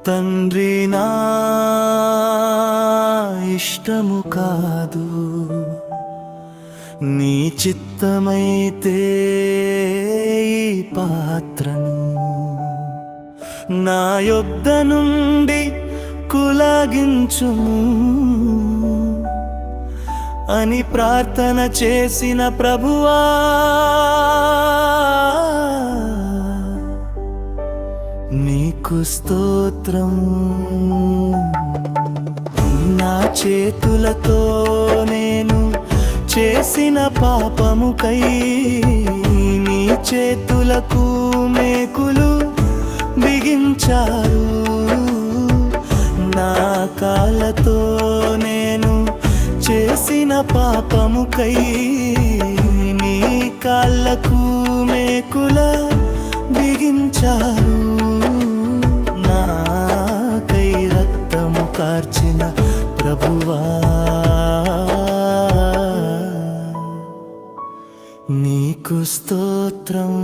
తండ్రి నా ఇష్టము కాదు, నీ చిత్తమైతే ఈ పాత్రను నా యొద్ద నుండి కులాగించుము అని ప్రార్థన చేసిన ప్రభువా, నీకు స్తోత్రం. నా చేతులతో నేను చేసిన పాపముకై నీ చేతులకు మేకులు బిగించారు. నా కాళ్ళతో నేను చేసిన పాపముకై నీ కాళ్ళకు మేకుల బిగించారు. నాకై రక్తము కార్చిన ప్రభువా, నీకు స్తోత్రం.